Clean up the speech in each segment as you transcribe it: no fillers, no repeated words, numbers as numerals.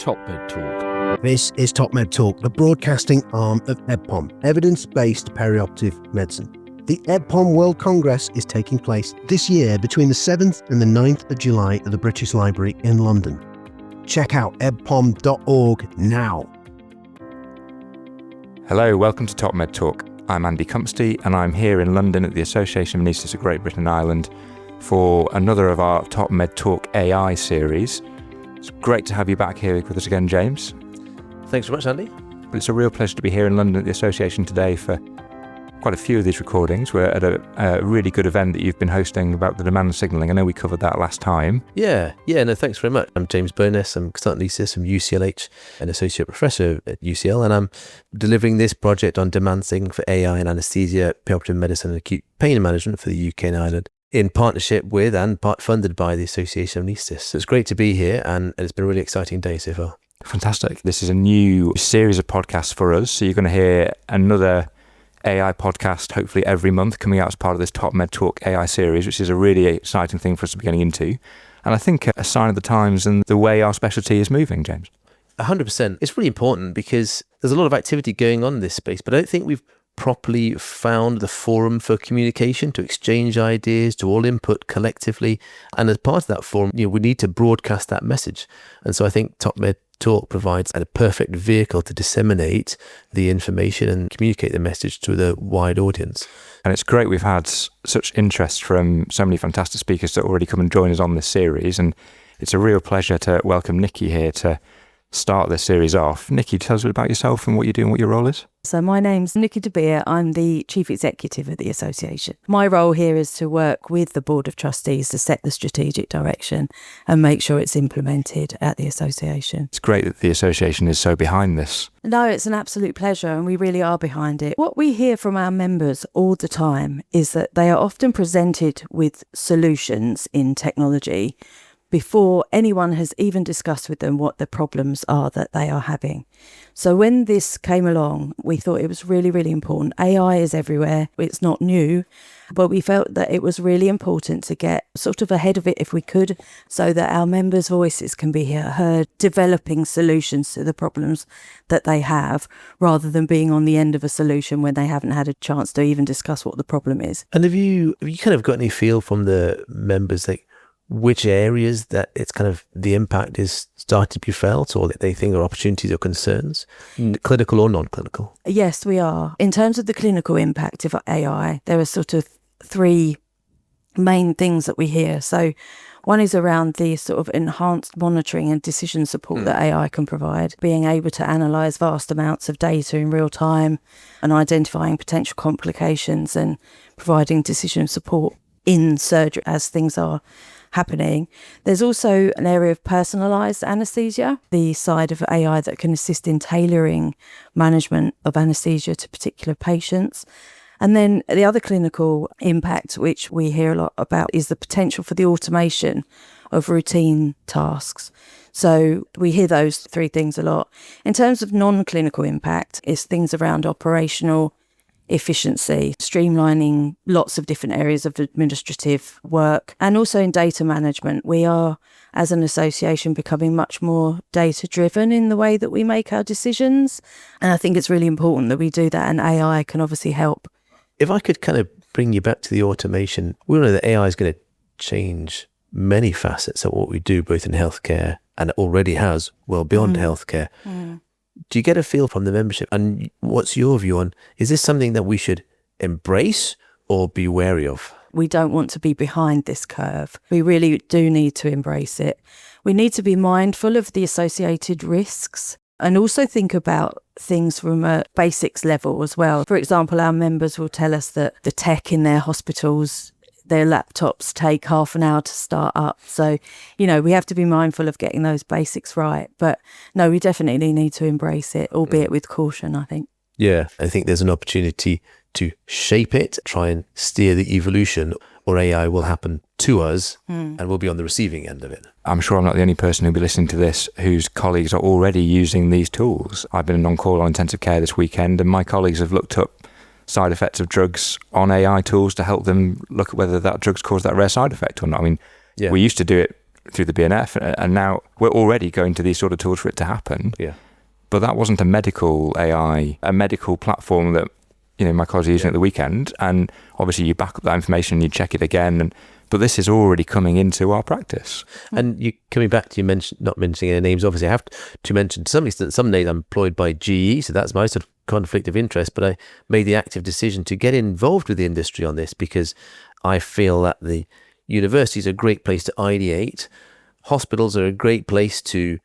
Top Med Talk. This is Top Med Talk, the broadcasting arm of EBPOM, Evidence-Based Perioperative Medicine. The EBPOM World Congress is taking place this year between the 7th and the 9th of July at the British Library in London. Check out ebpom.org now. Hello, welcome to Top Med Talk. I'm Andy Cumpstey and I'm here in London at the Association of Anaesthetists of Great Britain and Ireland for another of our Top Med Talk AI series. It's great to have you back here with us again, James. Thanks very much, Andy. It's a real pleasure to be here in London at the Association today for quite a few of these recordings. We're at a really good event that you've been hosting about the demand signalling. I know we covered that last time. Yeah, no, thanks very much. I'm James Bowness. I'm consultant anaesthetist from UCLH, an associate professor at UCL, and I'm delivering this project on demand signaling for AI and anaesthesia, perioperative medicine and acute pain management for the UK and Ireland, in partnership with and funded by the Association of Anaesthetists. So it's great to be here, and it's been a really exciting day so far. Fantastic. This is a new series of podcasts for us, so you're going to hear another AI podcast hopefully every month coming out as part of this Top Med Talk AI series, which is a really exciting thing for us to be getting into. And I think a sign of the times and the way our specialty is moving, James. 100%. It's really important because there's a lot of activity going on in this space, but I don't think we've properly found the forum for communication, to exchange ideas, to all input collectively. And as part of that forum, we need to broadcast that message. And so I think Top Med Talk provides a perfect vehicle to disseminate the information and communicate the message to the wide audience. And it's great we've had such interest from so many fantastic speakers that already come and join us on this series. And it's a real pleasure to welcome Nicky here to start this series off. Nicky, tell us a bit about yourself and what you do and what your role is. So my name's Nicky De Beer. I'm the Chief Executive of the Association. My role here is to work with the Board of Trustees to set the strategic direction and make sure it's implemented at the Association. It's great that the Association is so behind this. No, it's an absolute pleasure and we really are behind it. What we hear from our members all the time is that they are often presented with solutions in technology before anyone has even discussed with them what the problems are that they are having. So when this came along, we thought it was really, really important. AI is everywhere. It's not new, but we felt that it was really important to get sort of ahead of it if we could, so that our members' voices can be heard, developing solutions to the problems that they have, rather than being on the end of a solution when they haven't had a chance to even discuss what the problem is. And have you kind of got any feel from the members, like which areas that it's kind of the impact is starting to be felt, or that they think are opportunities or concerns, clinical or non-clinical? Yes, we are. In terms of the clinical impact of AI, there are sort of three main things that we hear. So one is around the sort of enhanced monitoring and decision support that AI can provide, being able to analyse vast amounts of data in real time and identifying potential complications and providing decision support in surgery as things are happening. There's also an area of personalised anaesthesia, the side of AI that can assist in tailoring management of anaesthesia to particular patients. And then the other clinical impact, which we hear a lot about, is the potential for the automation of routine tasks. So we hear those three things a lot. In terms of non-clinical impact, it's things around operational efficiency, streamlining lots of different areas of administrative work, and also in data management. We are, as an association, becoming much more data driven in the way that we make our decisions, and I think it's really important that we do that, and AI can obviously help. If I could kind of bring you back to the automation, we know that AI is going to change many facets of what we do, both in healthcare, and it already has well beyond healthcare. Do you get a feel from the membership, and what's your view on, is this something that we should embrace or be wary of? We don't want to be behind this curve. We really do need to embrace it. We need to be mindful of the associated risks and also think about things from a basics level as well. For example, our members will tell us that the tech in their hospitals, their laptops take half an hour to start up. So, we have to be mindful of getting those basics right. But no, we definitely need to embrace it, albeit with caution, I think. Yeah, I think there's an opportunity to shape it, try and steer the evolution, or AI will happen to us and we'll be on the receiving end of it. I'm sure I'm not the only person who'll be listening to this whose colleagues are already using these tools. I've been on call on intensive care this weekend, and my colleagues have looked up side effects of drugs on AI tools to help them look at whether that drug's caused that rare side effect or not. I mean, we used to do it through the BNF, and now we're already going to these sort of tools for it to happen. Yeah. But that wasn't a medical AI, a medical platform that, my colleagues are using at the weekend, and obviously you back up that information, you check it again, but this is already coming into our practice. And you coming back to not mentioning any names, obviously I have to mention to some extent, some days I'm employed by GE, so that's my sort of conflict of interest, but I made the active decision to get involved with the industry on this because I feel that the universities are a great place to ideate, hospitals are a great place to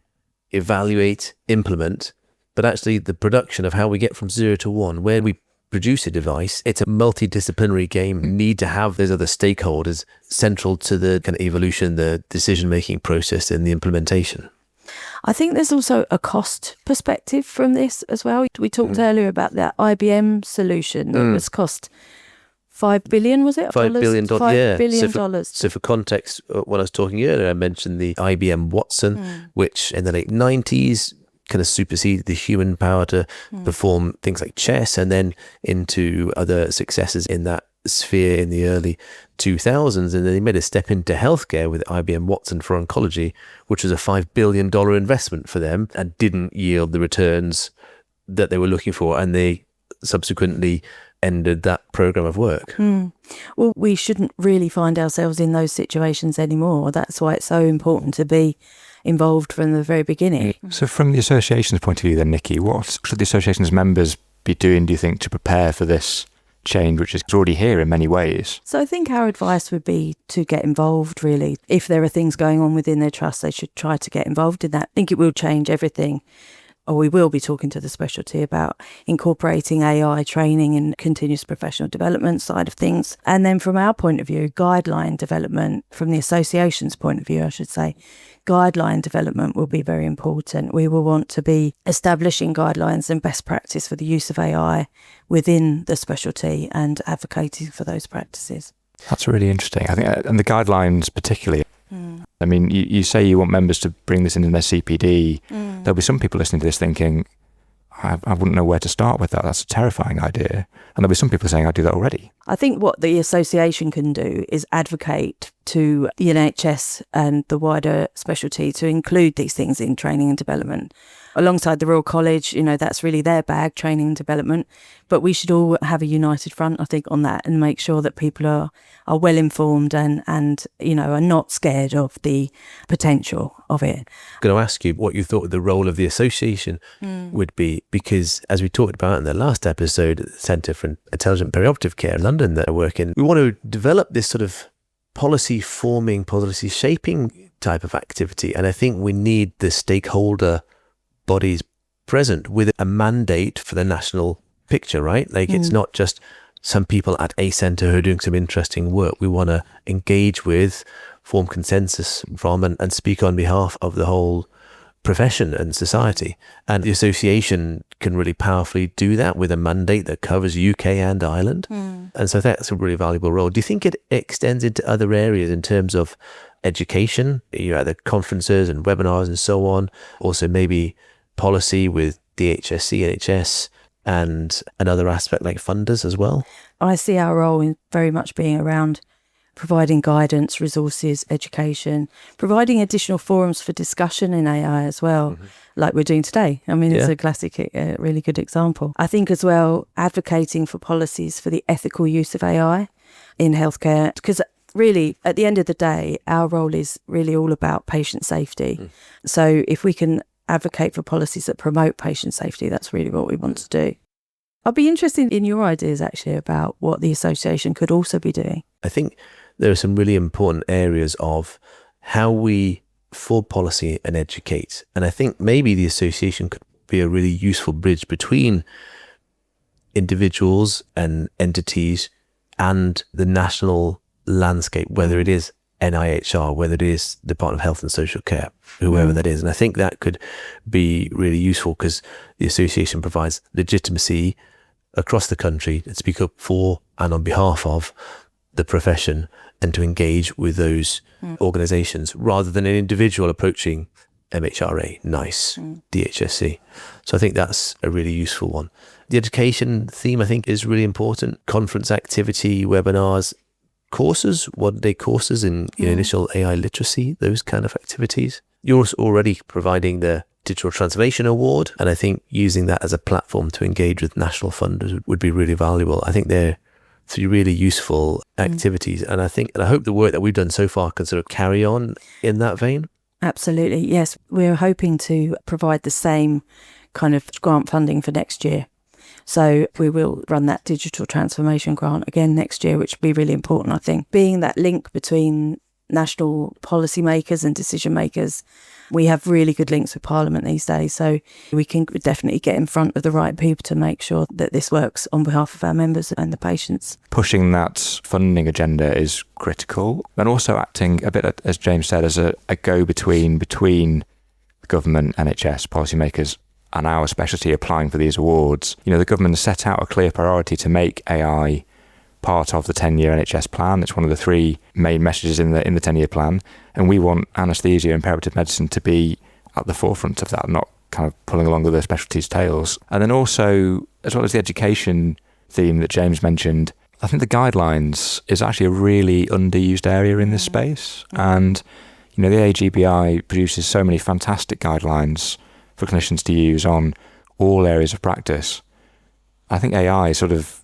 evaluate, implement, but actually the production of how we get from 0 to 1, where we produce a device, it's a multidisciplinary game. Need to have those other stakeholders central to the kind of evolution, the decision-making process and the implementation. I think there's also a cost perspective from this as well. We talked earlier about that IBM solution that was cost $5 billion, was it? $5 billion, $5 billion. So for context, when I was talking earlier, I mentioned the IBM Watson, which in the late 90s kind of superseded the human power to perform things like chess, and then into other successes in that sphere in the early 2000s. And then they made a step into healthcare with IBM Watson for oncology, which was a $5 billion investment for them and didn't yield the returns that they were looking for. And they subsequently ended that program of work. Well, we shouldn't really find ourselves in those situations anymore. That's why it's so important to be involved from the very beginning. So from the association's point of view then, Nicky, what should the association's members be doing, do you think, to prepare for this change, which is already here in many ways? So I think our advice would be to get involved, really. If there are things going on within their trust, they should try to get involved in that. I think it will change everything. Or we will be talking to the specialty about incorporating AI training and continuous professional development side of things. And then from our point of view, guideline development, from the association's point of view, I should say, guideline development will be very important. We will want to be establishing guidelines and best practice for the use of AI within the specialty and advocating for those practices. That's really interesting. I think, and the guidelines particularly. I mean, you say you want members to bring this in their CPD. There'll be some people listening to this thinking, I wouldn't know where to start with that. That's a terrifying idea. And there'll be some people saying, I do that already. I think what the association can do is advocate to the NHS and the wider specialty to include these things in training and development. Alongside the Royal College, that's really their bag, training and development. But we should all have a united front, I think, on that and make sure that people are well informed and are not scared of the potential of it. I'm going to ask you what you thought the role of the association would be, because as we talked about in the last episode at the Centre for Intelligent Perioperative Care in London that I work in, we want to develop this sort of policy forming, policy shaping type of activity. And I think we need the stakeholder bodies present with a mandate for the national picture, right? Like it's not just some people at a centre who are doing some interesting work. We want to engage with, form consensus from and speak on behalf of the whole profession and society. And the association can really powerfully do that with a mandate that covers UK and Ireland. And so that's a really valuable role. Do you think it extends into other areas in terms of education? You're at the conferences and webinars and so on. Also maybe policy with DHSC, NHS, and another aspect like funders as well? I see our role in very much being around providing guidance, resources, education, providing additional forums for discussion in AI as well, like we're doing today. I mean, it's a classic, really good example. I think as well, advocating for policies for the ethical use of AI in healthcare, because really, at the end of the day, our role is really all about patient safety. So if we can advocate for policies that promote patient safety, that's really what we want to do. I'd be interested in your ideas actually about what the association could also be doing. I think there are some really important areas of how we form policy and educate. And I think maybe the association could be a really useful bridge between individuals and entities and the national landscape, whether it is NIHR, whether it is Department of Health and Social Care, whoever that is. And I think that could be really useful because the association provides legitimacy across the country to speak up for and on behalf of the profession and to engage with those organisations rather than an individual approaching MHRA, NICE, DHSC. So I think that's a really useful one. The education theme, I think, is really important. Conference activity, webinars, courses, one-day courses in initial AI literacy, those kind of activities. You're also already providing the Digital Transformation Award, and I think using that as a platform to engage with national funders would be really valuable. I think they're three really useful activities, and I hope the work that we've done so far can sort of carry on in that vein. Absolutely, yes. We're hoping to provide the same kind of grant funding for next year. So we will run that digital transformation grant again next year, which will be really important, I think. Being that link between national policymakers and decision makers, we have really good links with Parliament these days. So we can definitely get in front of the right people to make sure that this works on behalf of our members and the patients. Pushing that funding agenda is critical, and also acting a bit, as James said, as a go-between between government, NHS, policymakers, and our specialty applying for these awards. The government has set out a clear priority to make AI part of the 10-year NHS plan. It's one of the three main messages in the 10-year plan, and we want anaesthesia and perioperative medicine to be at the forefront of that, not kind of pulling along other specialties' tails. And then also, as well as the education theme that James mentioned, I think the guidelines is actually a really underused area in this space. And the AGBI produces so many fantastic guidelines for clinicians to use on all areas of practice. I think AI is sort of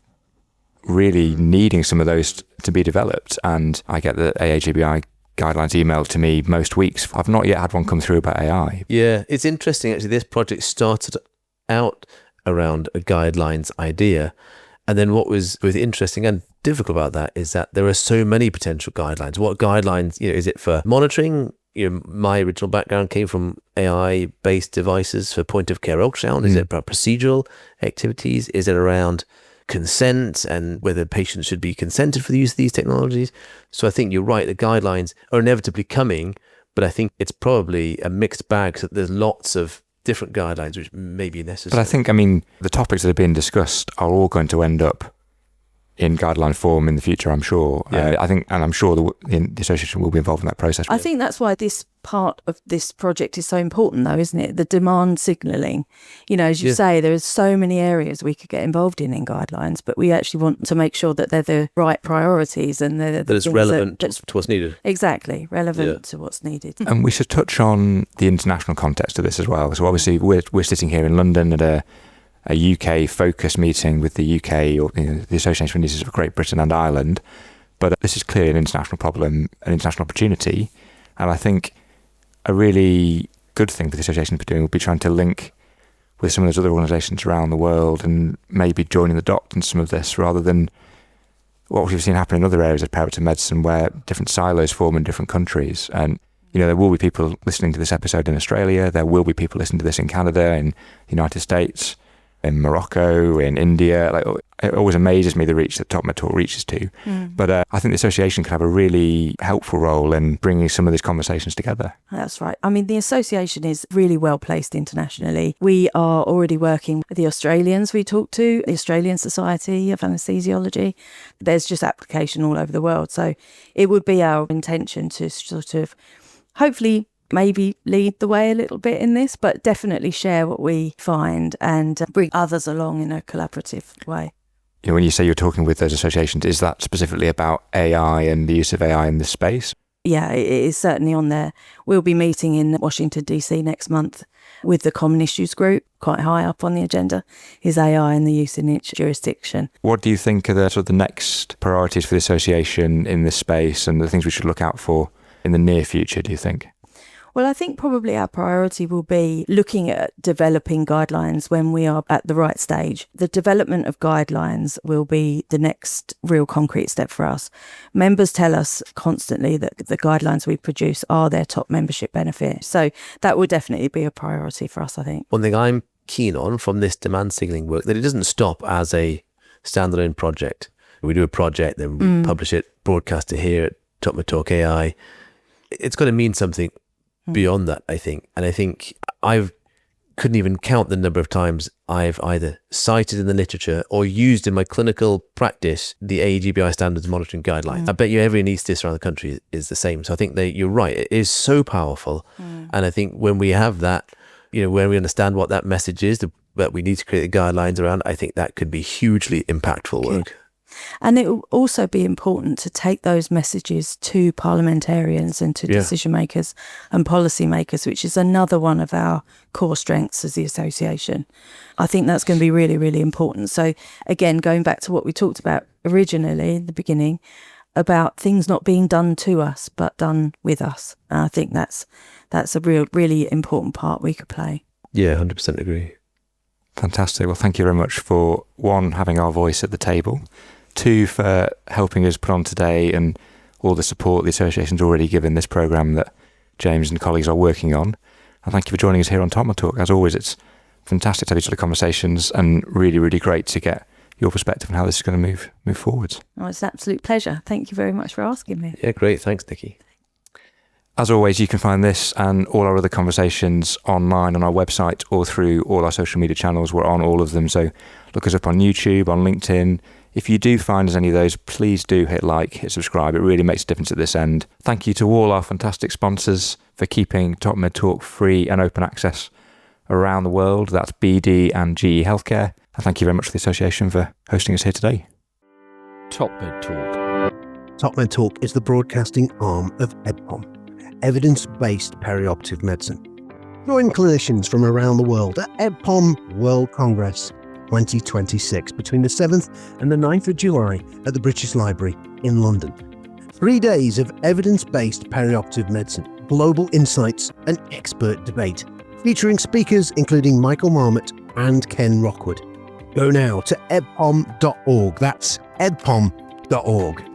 really needing some of those to be developed, and I get the AAGBI guidelines emailed to me most weeks. I've not yet had one come through about AI. Yeah, it's interesting actually. This project started out around a guidelines idea, and then what was both interesting and difficult about that is that there are so many potential guidelines. What guidelines, is it for monitoring? My original background came from AI-based devices for point-of-care ultrasound. Is it about procedural activities? Is it around consent and whether patients should be consented for the use of these technologies? So I think you're right, the guidelines are inevitably coming, but I think it's probably a mixed bag. So there's lots of different guidelines which may be necessary. But I think, the topics that are being discussed are all going to end up in guideline form in the future, I'm sure. Yeah. I'm sure the association will be involved in that process. I think that's why this part of this project is so important, though, isn't it? The demand signalling. As you say, there are so many areas we could get involved in guidelines, but we actually want to make sure that they're the right priorities and that it's relevant to what's needed. Exactly, relevant to what's needed. And we should touch on the international context of this as well. So obviously we're sitting here in London at a UK focus meeting with the UK, or the Association of Anaesthetists of Great Britain and Ireland, but this is clearly an international problem, an international opportunity, and I think a really good thing for the association to be doing would be trying to link with some of those other organisations around the world and maybe joining the dots in some of this, rather than what we've seen happen in other areas of perioperative medicine where different silos form in different countries. And there will be people listening to this episode in Australia, there will be people listening to this in Canada, in the United States, in Morocco, in India. It always amazes me the reach that Top Med Talk reaches to. But I think the association could have a really helpful role in bringing some of these conversations together. That's right. The association is really well placed internationally. We are already working with the Australians we talk to, the Australian Society of Anesthesiology. There's just application all over the world. So it would be our intention to sort of hopefully maybe lead the way a little bit in this, but definitely share what we find and bring others along in a collaborative way. When you say you're talking with those associations, is that specifically about AI and the use of AI in this space? Yeah, it is certainly on there. We'll be meeting in Washington, DC next month with the Common Issues Group. Quite high up on the agenda is AI and the use in each jurisdiction. What do you think are the next priorities for the association in this space, and the things we should look out for in the near future, do you think? Well, I think probably our priority will be looking at developing guidelines when we are at the right stage. The development of guidelines will be the next real concrete step for us. Members tell us constantly that the guidelines we produce are their top membership benefit. So that will definitely be a priority for us, I think. One thing I'm keen on from this demand signalling work, that it doesn't stop as a standalone project. We do a project, then we publish it, broadcast it here at Top Med Talk AI. It's got to mean something beyond that, I think. And I think I couldn't even count the number of times I've either cited in the literature or used in my clinical practice the AGBI standards monitoring guidelines. I bet you every anaesthetist around the country is the same. So I think you're right. It is so powerful. And I think when we have that, when we understand what that message is, that we need to create the guidelines around, I think that could be hugely impactful work. And it will also be important to take those messages to parliamentarians and to decision makers and policy makers, which is another one of our core strengths as the association. I think that's going to be really, really important. So again, going back to what we talked about originally in the beginning, about things not being done to us, but done with us. And I think that's a really important part we could play. Yeah, 100% agree. Fantastic. Well, thank you very much for, one, having our voice at the table, two, for helping us put on today and all the support the association's already given this programme that James and colleagues are working on. And thank you for joining us here on Top Med Talk. As always, it's fantastic to have each other conversations and really, really great to get your perspective on how this is going to move forwards. Oh, it's an absolute pleasure. Thank you very much for asking me. Yeah, great. Thanks, Nicky. As always, you can find this and all our other conversations online on our website or through all our social media channels. We're on all of them. So look us up on YouTube, on LinkedIn. If you do find us any of those, please do hit like, hit subscribe. It really makes a difference at this end. Thank you to all our fantastic sponsors for keeping Top Med Talk free and open access around the world. That's BD and GE Healthcare. And thank you very much to the association for hosting us here today. Top Med Talk. Top Med Talk is the broadcasting arm of EdPOM, evidence-based perioperative medicine. Join clinicians from around the world at EdPOM World Congress 2026 between the 7th and the 9th of July at the British Library in London. 3 days of evidence-based perioperative medicine, global insights and expert debate, featuring speakers including Michael Marmot and Ken Rockwood. Go now to edpom.org. That's edpom.org.